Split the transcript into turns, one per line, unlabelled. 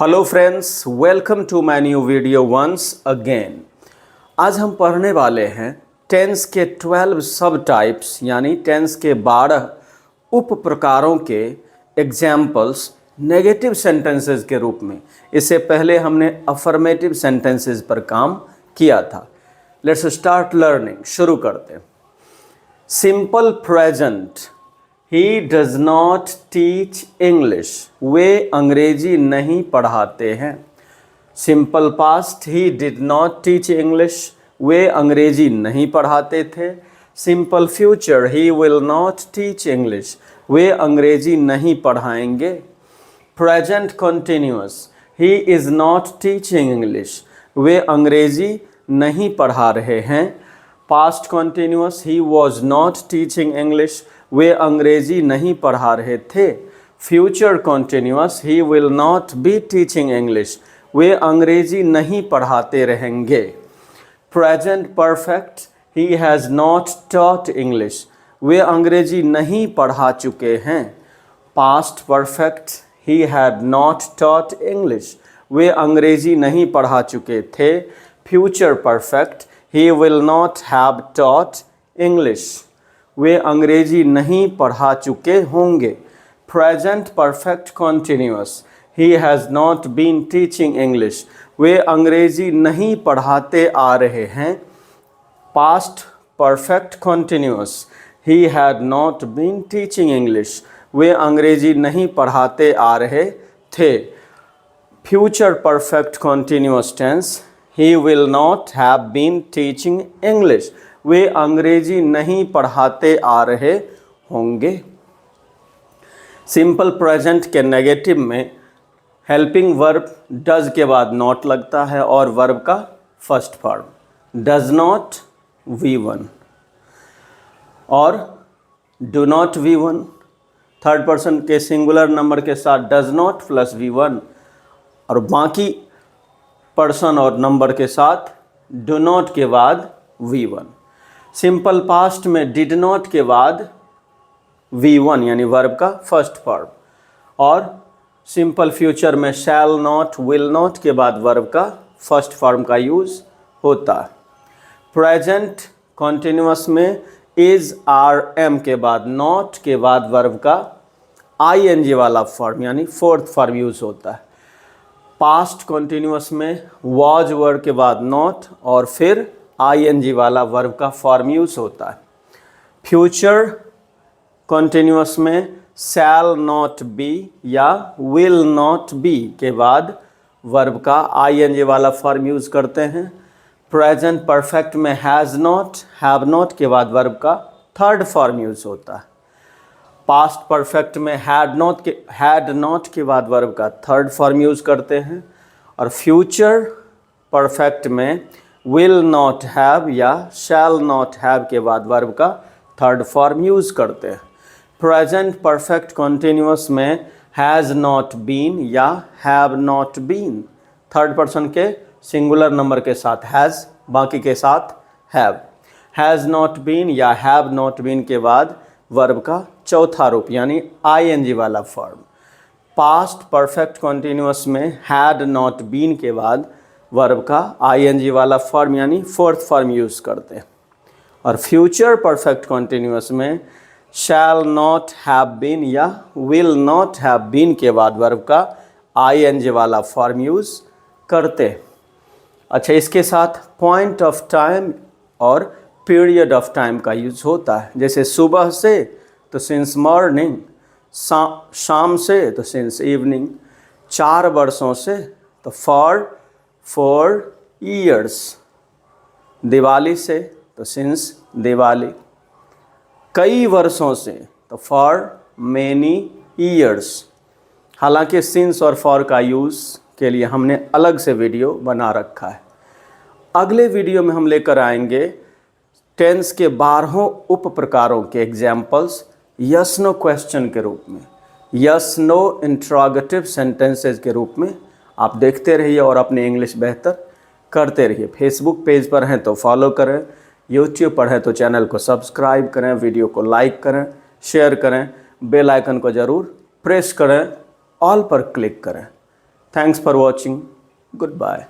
Hello friends, welcome to my new video once again. आज हम पढ़ने वाले हैं टेंस के 12 सब टाइप्स यानी टेंस के 12 उप प्रकारों के एग्जाम्पल्स नेगेटिव सेंटेंसेस के रूप में। इससे पहले हमने अफर्मेटिव सेंटेंसेस पर काम किया था। Let's start learning. शुरू करते हैं। Simple present, he does not teach English, वे अंग्रेजी नहीं पढ़ाते हैं। Simple past, he did not teach English, वे अंग्रेजी नहीं पढ़ाते थे। Simple future, he will not teach English, वे अंग्रेजी नहीं पढ़ाएंगे। Present continuous, he is not teaching English, वे अंग्रेजी नहीं पढ़ा रहे हैं। Past continuous, he was not teaching English, वे अंग्रेजी नहीं पढ़ा रहे थे। Future continuous, he will not be teaching English, वे अंग्रेजी नहीं पढ़ाते रहेंगे। Present perfect, he has not taught English, वे अंग्रेजी नहीं पढ़ा चुके हैं। Past perfect, he had not taught English, वे अंग्रेजी नहीं पढ़ा चुके थे। Future perfect, he will not have taught English, वे अंग्रेजी नहीं पढ़ा चुके होंगे। Present perfect continuous, he has not been teaching English, वे अंग्रेजी नहीं पढ़ाते आ रहे हैं। Past perfect continuous, he had not been teaching English, वे अंग्रेजी नहीं पढ़ाते आ रहे थे। Future perfect continuous tense, he will not have been teaching English, वे अंग्रेजी नहीं पढ़ाते आ रहे होंगे। सिंपल प्रेजेंट के नेगेटिव में हेल्पिंग वर्ब डज के बाद नॉट लगता है और वर्ब का first form. Does not V1 और do not V1, third person के सिंगुलर नंबर के साथ डज नॉट प्लस V1 और बाकी पर्सन और नंबर के साथ डू नॉट के बाद V1। सिंपल पास्ट में डिड नॉट के बाद V1 यानी वर्ब का फर्स्ट फॉर्म और सिंपल फ्यूचर में शैल नॉट विल नॉट के बाद वर्ब का फर्स्ट फॉर्म का यूज़ होता है। प्रेजेंट कॉन्टिन्यूअस में इज़ आर एम के बाद नॉट के बाद वर्ब का ING वाला फॉर्म यानी फोर्थ फॉर्म यूज़ होता है। पास्ट कॉन्टिन्यूअस में वॉज वर्ब के बाद नॉट और फिर ING वाला वर्ब का फॉर्म यूज़ होता है। फ्यूचर कॉन्टिन्यूअस में शैल नॉट बी या विल नॉट बी के बाद वर्ब का ING वाला फॉर्म यूज़ करते हैं। प्रेजेंट परफेक्ट में हैज़ नॉट हैव नॉट के बाद वर्ब का थर्ड फॉर्म यूज़ होता है। पास्ट परफेक्ट में हैड नॉट के बाद वर्ब का थर्ड फॉर्म यूज़ करते हैं और फ्यूचर परफेक्ट में विल नॉट हैव या शैल नॉट हैव के बाद वर्ब का थर्ड फॉर्म यूज़ करते हैं। प्रेजेंट परफेक्ट कॉन्टिन्यूअस में हैज़ नॉट बीन या have not been, third person के सिंगुलर नंबर के साथ हैज़, बाकी के साथ हैव। हैज़ नॉट बीन या हैव नॉट बीन के बाद वर्ब का चौथा रूप यानी ING वाला फॉर्म। पास्ट परफेक्ट कॉन्टिन्यूअस में हैड नॉट बीन के बाद वर्ब का ING वाला फॉर्म यानी फोर्थ फॉर्म यूज़ करते हैं और फ्यूचर परफेक्ट कॉन्टिन्यूअस में शैल नॉट हैव बीन या विल नॉट हैव बीन के बाद वर्ब का ING वाला फॉर्म यूज़ करते हैं। अच्छा, इसके साथ पॉइंट ऑफ टाइम और पीरियड ऑफ टाइम का यूज़ होता है। जैसे सुबह से तो सिंस मॉर्निंग, शाम से तो सिंस इवनिंग, 4 वर्षों से तो फॉर 4 years, दिवाली से तो सिंस दिवाली, कई वर्षों से तो फॉर मैनी ईयर्स। हालांकि सिंस और फॉर का यूज़ के लिए हमने अलग से वीडियो बना रखा है। अगले वीडियो में हम लेकर आएंगे टेंस के 12 उप प्रकारों के एग्जाम्पल्स यस नो क्वेश्चन के रूप में, यस नो इंट्रोगेटिव सेंटेंसेस के रूप में। आप देखते रहिए और अपनी इंग्लिश बेहतर करते रहिए। फेसबुक पेज पर हैं तो फॉलो करें, यूट्यूब पर हैं तो चैनल को सब्सक्राइब करें, वीडियो को लाइक करें, शेयर करें, बेल आइकन को ज़रूर प्रेस करें, ऑल पर क्लिक करें। Thanks for watching, good bye.